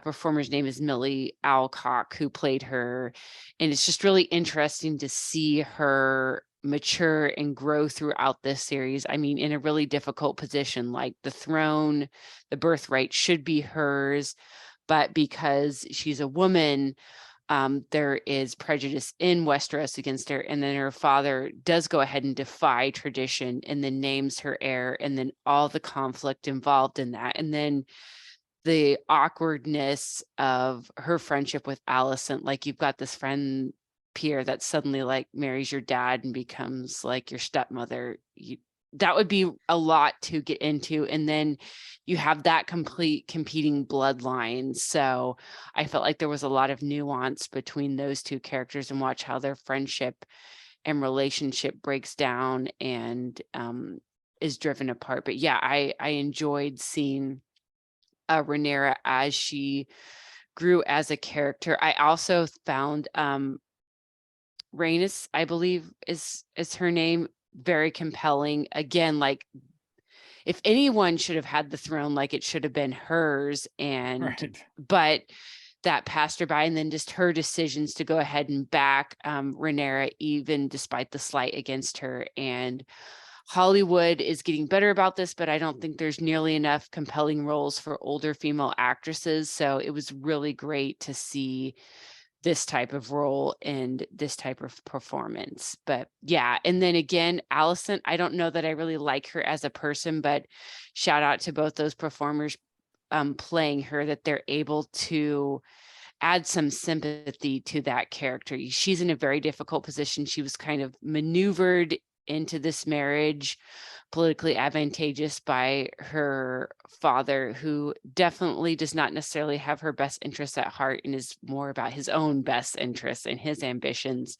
performer's name is Millie Alcock, who played her, and it's just really interesting to see her mature and grow throughout this series. I mean, in a really difficult position, like the throne, the birthright should be hers, but because she's a woman, there is prejudice in Westeros against her, and then her father does go ahead and defy tradition and then names her heir, and then all the conflict involved in that, and then the awkwardness of her friendship with Alicent. Like, you've got this friend Pierre that suddenly like marries your dad and becomes like your stepmother. That would be a lot to get into, and then you have that complete competing bloodline. So I felt like there was a lot of nuance between those two characters, and watch how their friendship and relationship breaks down and is driven apart. But yeah, I enjoyed seeing Rhaenyra as she grew as a character. I also found Rhaenys, I believe is her name, very compelling. Again, like, if anyone should have had the throne, like, it should have been hers, and Right. but that passed her by, and then just her decisions to go ahead and back Rhaenyra, even despite the slight against her. And Hollywood is getting better about this, but I don't think there's nearly enough compelling roles for older female actresses. So it was really great to see this type of role and this type of performance. But yeah, and then again, Alicent, I don't know that I really like her as a person, but shout out to both those performers playing her, that they're able to add some sympathy to that character. She's in a very difficult position. She was kind of maneuvered into this marriage, politically advantageous, by her father, who definitely does not necessarily have her best interests at heart and is more about his own best interests and his ambitions.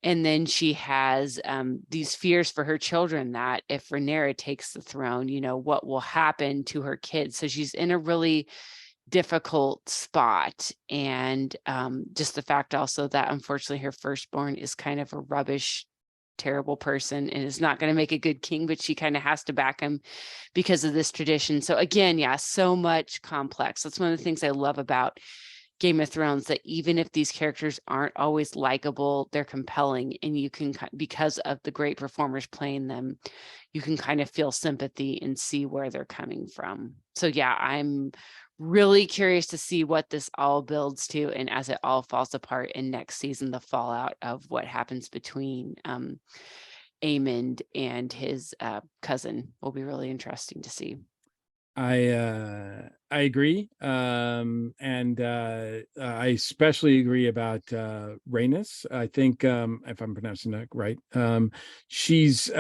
And then she has these fears for her children, that if Rhaenyra takes the throne, what will happen to her kids. So she's in a really difficult spot. And just the fact also that unfortunately her firstborn is kind of a rubbish, terrible person and is not going to make a good king, but she kind of has to back him because of this tradition. So again, yeah, so much complex. That's one of the things I love about Game of Thrones, that even if these characters aren't always likable, they're compelling, and you can, because of the great performers playing them, you can kind of feel sympathy and see where they're coming from. So yeah, I'm really curious to see what this all builds to, and as it all falls apart in next season, the fallout of what happens between Aemond and his cousin will be really interesting to see. I agree. And I especially agree about Rhaenys. I think if I'm pronouncing that right, she's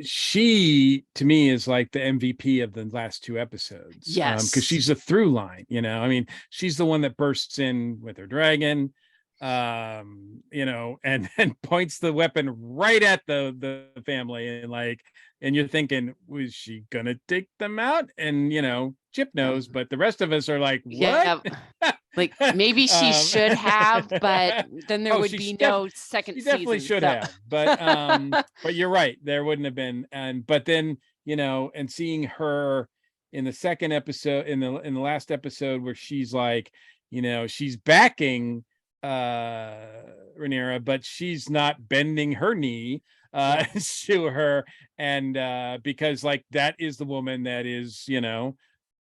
she to me is like the MVP of the last two episodes. Yes. Because she's a through line, you know. I mean, she's the one that bursts in with her dragon, you know, and points the weapon right at the family, and like, and you're thinking, was she gonna take them out? And you know, Chip knows, but the rest of us are like, what? Yeah, like maybe she should have, but then there oh, would she be def- no second she definitely season. should so- have, but you're right, there wouldn't have been. And but then, you know, and seeing her in the second episode, in the last episode, where she's like, you know, she's backing Rhaenyra, but she's not bending her knee to her, and because like that is the woman that is, you know,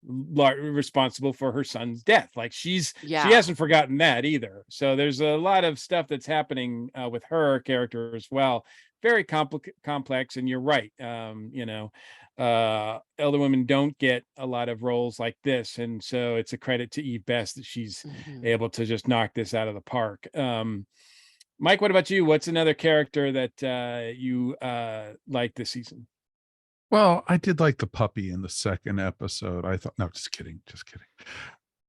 responsible for her son's death. Like she Yeah. hasn't forgotten that either. So there's a lot of stuff that's happening with her character as well. Very complex, and you're right. You know, elder women don't get a lot of roles like this, and so it's a credit to Eve Best that she's Mhm. able to just knock this out of the park. Mike, what about you? What's another character that you like this season? Well, I did like the puppy in the second episode. I thought, no, just kidding, just kidding.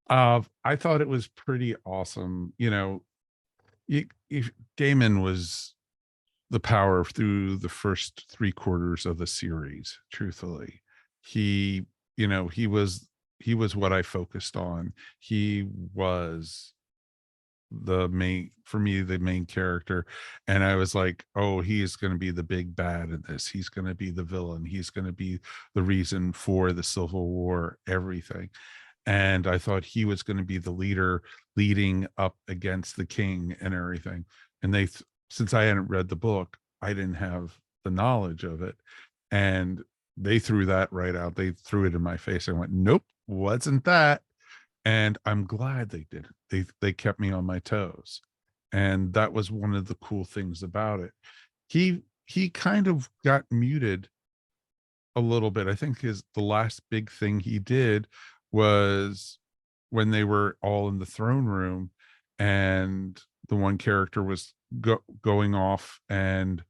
I thought it was pretty awesome. You know, Damon was the power through the first 3/4 of the series. Truthfully, he, you know, he was what I focused on. He was the main, for me, the main character, and I was like, oh, he is going to be the big bad in this. He's going to be the villain. He's going to be the reason for the Civil War, everything. And I thought he was going to be the leader leading up against the king and everything. And since I hadn't read the book, I didn't have the knowledge of it, and they threw that right out. They threw it in my face. I went, nope, wasn't that. And I'm glad they did it. They kept me on my toes, and that was one of the cool things about it. He kind of got muted a little bit. I think the last big thing he did was when they were all in the throne room, and the one character was going off and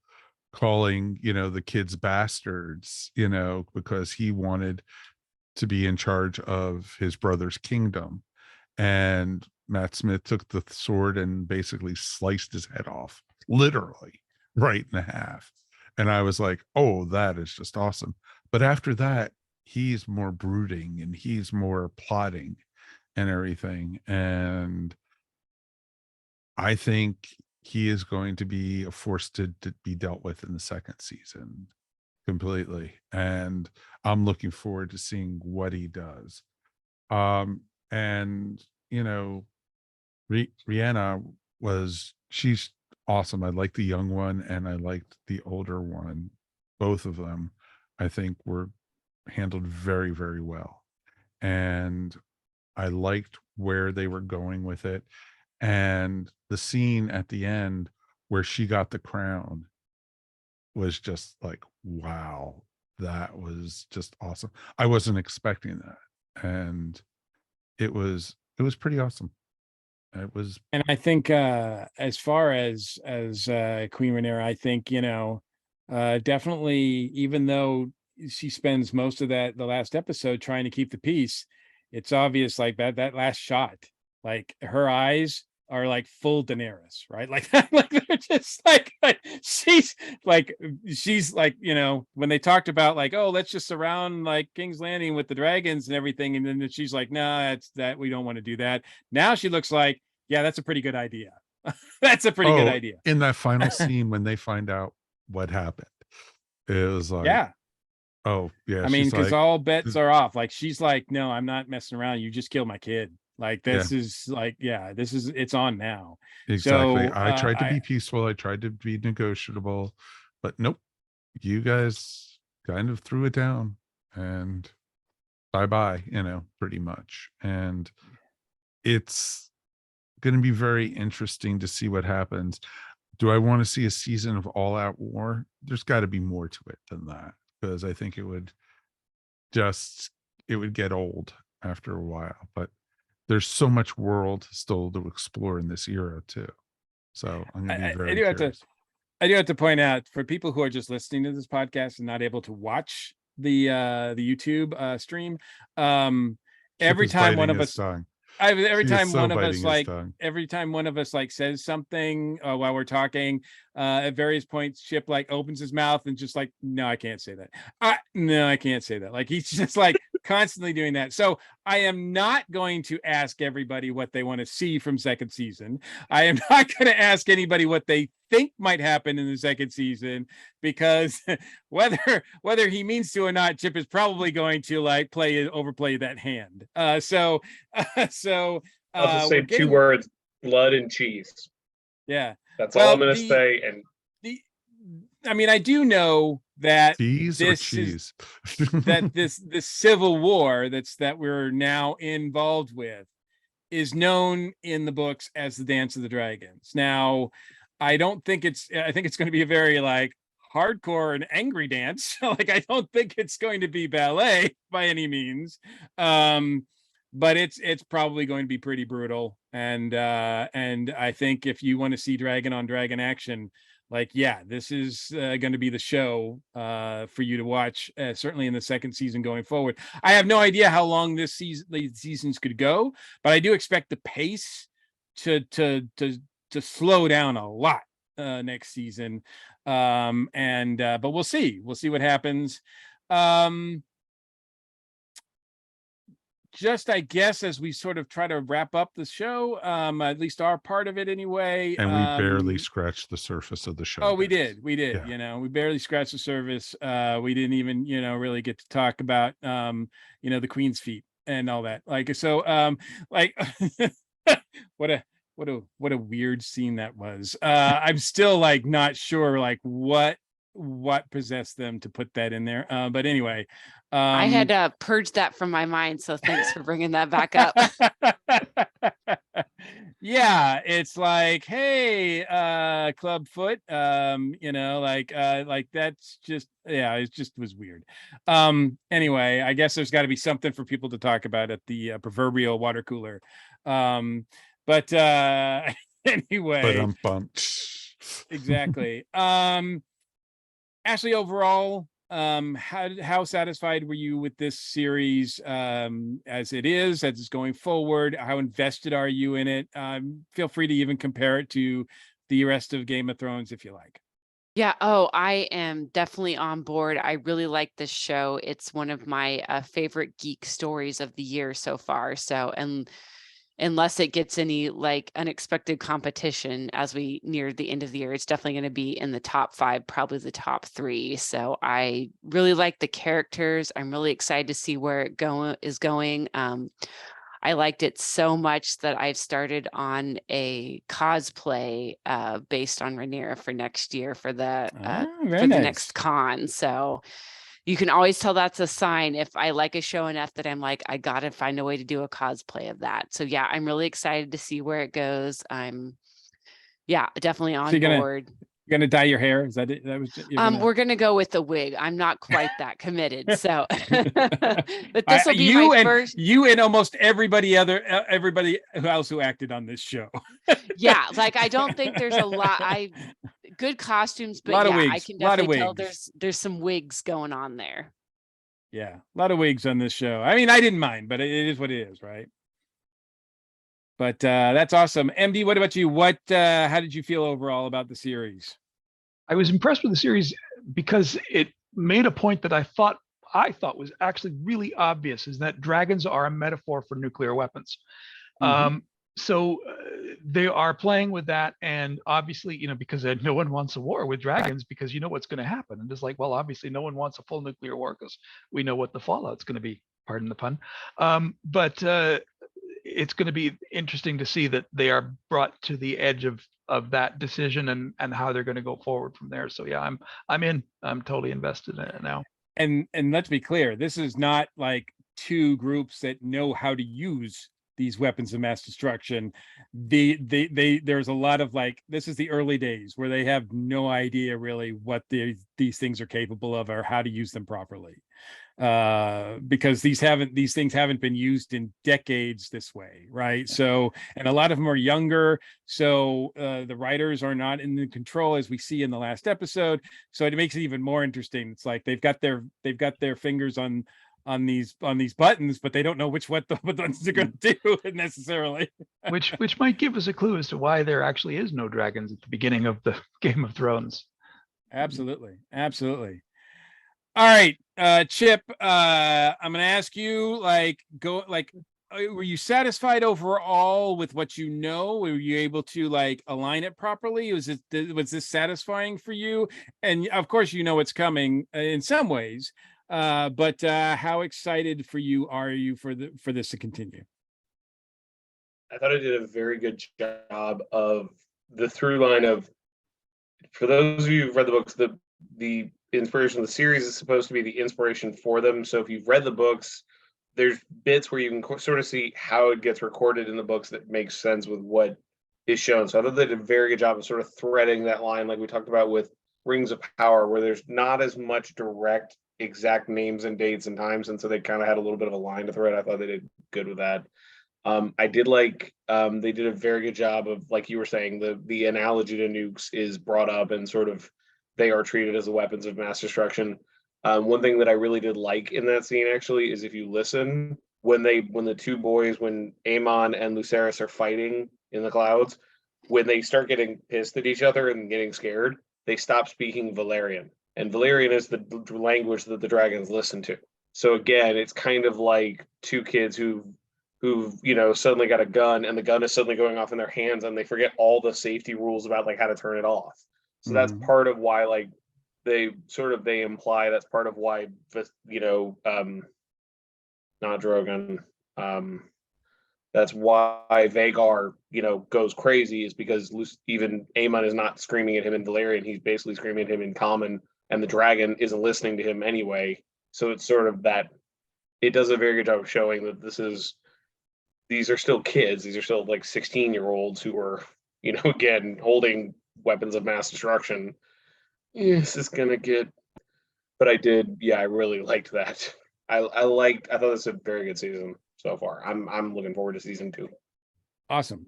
calling, you know, the kids bastards, you know, because he wanted to be in charge of his brother's kingdom. And Matt Smith took the sword and basically sliced his head off, literally right in half. And I was like, oh, that is just awesome. But after that, he's more brooding and he's more plotting and everything. And I think he is going to be a force to be dealt with in the second season completely. And I'm looking forward to seeing what he does. And you know, Rihanna she's awesome. I like the young one and I liked the older one. Both of them, I think, were handled very, very well. And I liked where they were going with it. And the scene at the end where she got the crown was just like, wow, that was just awesome. I wasn't expecting that. And it was pretty awesome. It was. And I think as far as Queen Rhaenyra, I think, you know, definitely, even though she spends most of the last episode trying to keep the peace, it's obvious like that last shot, like her eyes are like full Daenerys, right? Like like they're just like she's like, you know, when they talked about like, oh, let's just surround like King's Landing with the dragons and everything, and then she's like, no, that's that we don't want to do that. Now she looks like, yeah, that's a pretty good idea. That's a pretty good idea. In that final scene when they find out what happened, it was like, Yeah. oh yeah, I mean, she's because like, all bets are off. Like she's like, no, I'm not messing around. You just killed my kid. Like yeah, this is like, yeah, it's on now. exactly. So I tried to be peaceful, I tried to be negotiable, but nope, you guys kind of threw it down, and bye bye, you know, pretty much. And it's going to be very interesting to see what happens. Do I want to see a season of all out war? There's got to be more to it than that, because I think it would get old after a while. But there's so much world still to explore in this era too. So I'm going to be I very do have to curious. I do have to point out, for people who are just listening to this podcast and not able to watch the YouTube stream, Chip every is time one biting of his us tongue. every He is time so one of us biting his like tongue. every time one of us like says something while we're talking, at various points Chip like opens his mouth and just like, no, I can't say that. No, I can't say that. Like, he's just like constantly doing that. So I am not going to ask everybody what they want to see from second season. I am not going to ask anybody what they think might happen in the second season, because whether he means to or not, Chip is probably going to like overplay that hand. So I'll just say we're two getting, words: blood and cheese. yeah. That's all Well, I'm going to say. And the I mean, I do know that Cheese or this is cheese? this civil war that we're now involved with is known in the books as the Dance of the Dragons. Now, I think it's going to be a very like hardcore and angry dance. Like, I don't think it's going to be ballet by any means. But it's probably going to be pretty brutal. And I think if you want to see dragon on dragon action, like, yeah, this is going to be the show for you to watch, certainly in the second season going forward. I have no idea how long these seasons could go, but I do expect the pace to slow down a lot next season. But we'll see what happens. Just, I guess, as we sort of try to wrap up the show, at least our part of it anyway. And we barely scratched the surface of the show. Oh, we guys. did. Yeah. We barely scratched the surface. We didn't even, really get to talk about, the Queen's feet and all that. Like, so, like, what a weird scene that was. I'm still like not sure like what possessed them to put that in there. But anyway, I had purged that from my mind, so thanks for bringing that back up. Yeah, it's like, hey, Clubfoot, like that's just, yeah, it just was weird. Anyway, I guess there's got to be something for people to talk about at the proverbial water cooler. But anyway, exactly. Ashley, overall, how satisfied were you with this series as it's going forward? How invested are you in it? Feel free to even compare it to the rest of Game of Thrones if you like. Yeah. Oh, I am definitely on board. I really like this show. It's one of my favorite geek stories of the year so far. So, and unless it gets any like unexpected competition as we near the end of the year, it's definitely going to be in the top 5, probably the top 3. So I really like the characters. I'm really excited to see where it is going. I liked it so much that I've started on a cosplay based on Rhaenyra for next year for the nice. next con. So you can always tell that's a sign if I like a show enough that I'm like, I got to find a way to do a cosplay of that. So yeah, I'm really excited to see where it goes. I'm definitely on board. You're gonna dye your hair? Is that it? That was we're gonna go with the wig. I'm not quite that committed. So but this will be my first. You and almost everybody else who acted on this show. Yeah, like I don't think there's a lot. Good costumes, but yeah, I can definitely tell there's some wigs going on there. Yeah, a lot of wigs on this show. I mean, I didn't mind, but it is what it is, right? But that's awesome. MD, what about you? How did you feel overall about the series? I was impressed with the series because it made a point that I thought was actually really obvious, is that dragons are a metaphor for nuclear weapons. Mm-hmm. So they are playing with that, and obviously, because no one wants a war with dragons, because what's going to happen. And it's like, well, obviously no one wants a full nuclear war because we know what the fallout's going to be, pardon the pun. But it's going to be interesting to see that they are brought to the edge of that decision and how they're going to go forward from there. So yeah, I'm totally invested in it now. And let's be clear, this is not like two groups that know how to use these weapons of mass destruction, there's a lot of like, this is the early days where they have no idea really what these things are capable of or how to use them properly, because these things haven't been used in decades this way, right? So, and a lot of them are younger, so the writers are not in the control, as we see in the last episode, so it makes it even more interesting. It's like they've got their fingers on these buttons, but they don't know what the buttons are going to do necessarily. which might give us a clue as to why there actually is no dragons at the beginning of the Game of Thrones. Absolutely. All right, Chip, I'm gonna ask you, were you satisfied overall with what you know? Were you able to like align it properly? Was this satisfying for you? And of course, you know what's coming in some ways, but how excited are you for this to continue? I thought I did a very good job of the through line of, for those of you who've read the books, the inspiration of the series is supposed to be the inspiration for them. So if you've read the books, there's bits where you can sort of see how it gets recorded in the books that makes sense with what is shown. So I thought they did a very good job of sort of threading that line, like we talked about with Rings of Power, where there's not as much direct exact names and dates and times, and so they kind of had a little bit of a line to thread. I thought they did good with that. I did like they did a very good job of, like you were saying, the analogy to nukes is brought up, and sort of they are treated as the weapons of mass destruction. One thing that I really did like in that scene actually is, if you listen, when the two boys, when Aemon and Lucerys are fighting in the clouds, when they start getting pissed at each other and getting scared, they stop speaking Valyrian, and Valyrian is the language that the dragons listen to. So again, it's kind of like two kids who've suddenly got a gun, and the gun is suddenly going off in their hands, and they forget all the safety rules about like how to turn it off. So that's part of why, like, they imply that's part of why, not Drogon, that's why Vagar goes crazy, is because even Aemon is not screaming at him in Valyrian, he's basically screaming at him in common, and the dragon isn't listening to him anyway. So it's sort of that, it does a very good job of showing that these are still kids. These are still like 16-year-olds who are, again, holding weapons of mass destruction. This is gonna get, but I really liked that. I thought this was a very good season so far. I'm looking forward to season 2. Awesome.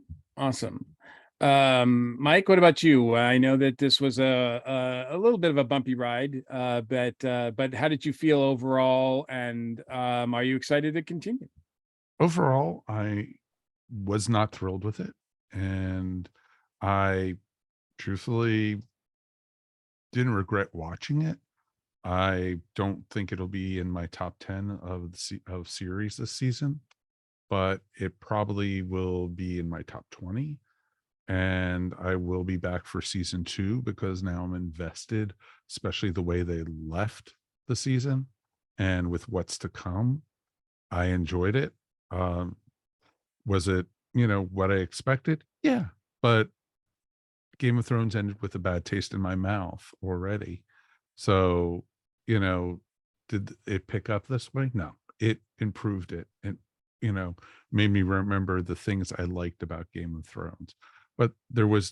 Mike, what about you? I know that this was a little bit of a bumpy ride, but how did you feel overall? And are you excited to continue? Overall, I was not thrilled with it, and I truthfully didn't regret watching it. I don't think it'll be in my top 10 of series this season, but it probably will be in my top 20. And I will be back for season 2 because now I'm invested, especially the way they left the season and with what's to come. I enjoyed it. Was it, what I expected? Yeah. But Game of Thrones ended with a bad taste in my mouth already. So, did it pick up this way? No, it improved it, and, made me remember the things I liked about Game of Thrones. But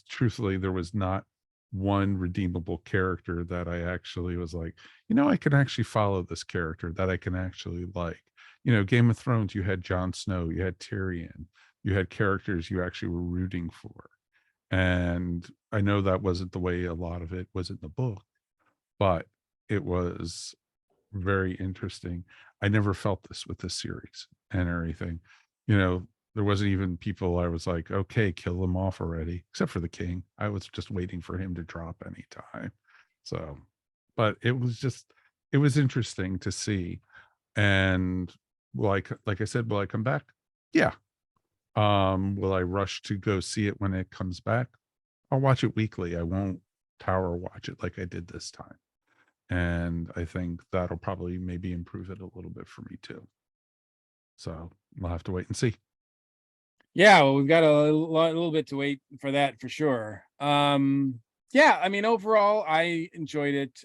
truthfully, there was not one redeemable character that I actually was like, I can actually follow this character, that I can actually like. Game of Thrones, you had Jon Snow, you had Tyrion, you had characters you actually were rooting for. And I know that wasn't the way a lot of it was in the book, but it was very interesting. I never felt this with this series and everything. There wasn't even people I was like, okay, kill them off already, except for the king. I was just waiting for him to drop anytime. So, but it was interesting to see. And like I said, will I come back? Yeah. Will I rush to go see it when it comes back? I'll watch it weekly. I won't tower watch it like I did this time. And I think that'll probably maybe improve it a little bit for me too. So we'll have to wait and see. Yeah, well, we've got a little bit to wait for that for sure. Yeah, I mean, overall, I enjoyed it.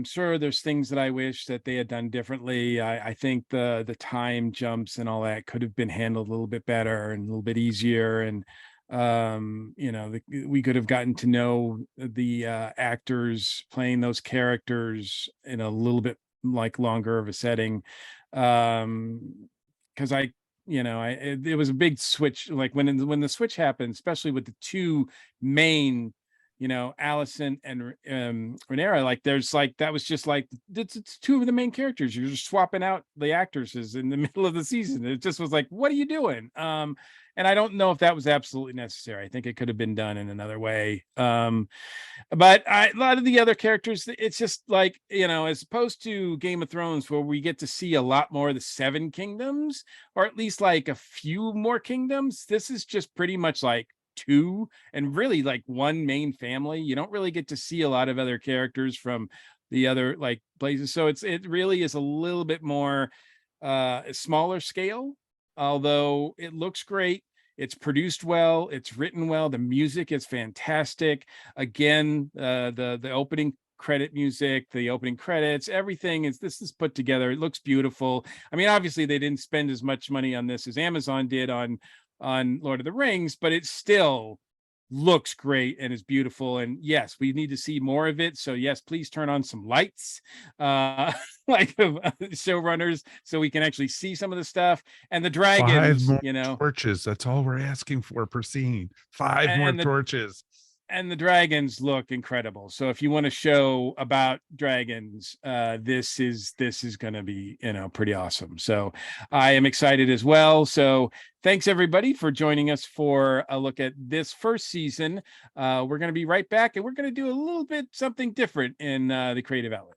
Sure, there's things that I wish that they had done differently. I think the time jumps and all that could have been handled a little bit better and a little bit easier. And we could have gotten to know the actors playing those characters in a little bit like longer of a setting. Because it was a big switch. Like when the switch happened, especially with the two main, Allison and Rhaenyra, like there's like that was just like it's two of the main characters. You're just swapping out the actresses in the middle of the season. It just was like, what are you doing? And I don't know if that was absolutely necessary. I think it could have been done in another way. But a lot of the other characters, it's just like, as opposed to Game of Thrones, where we get to see a lot more of the Seven Kingdoms, or at least like a few more kingdoms. This is just pretty much like two, and really like one main family. You don't really get to see a lot of other characters from the other like places. So it really is a little bit more smaller scale, although it looks great. It's produced well, it's written well, the music is fantastic. Again, the opening credit music, the opening credits, everything this is put together. It looks beautiful. I mean, obviously they didn't spend as much money on this as Amazon did on Lord of the Rings, but it still looks great and is beautiful. And yes, we need to see more of it. So yes, please turn on some lights, like showrunners, so we can actually see some of the stuff. And the 5 dragons, more torches. That's all we're asking for per scene. 5 more and the torches. and the dragons look incredible. So if you want a show about dragons, this is going to be, pretty awesome. So I am excited as well. So thanks everybody for joining us for a look at this first season. We're going to be right back, and we're going to do a little bit something different in the creative outlet.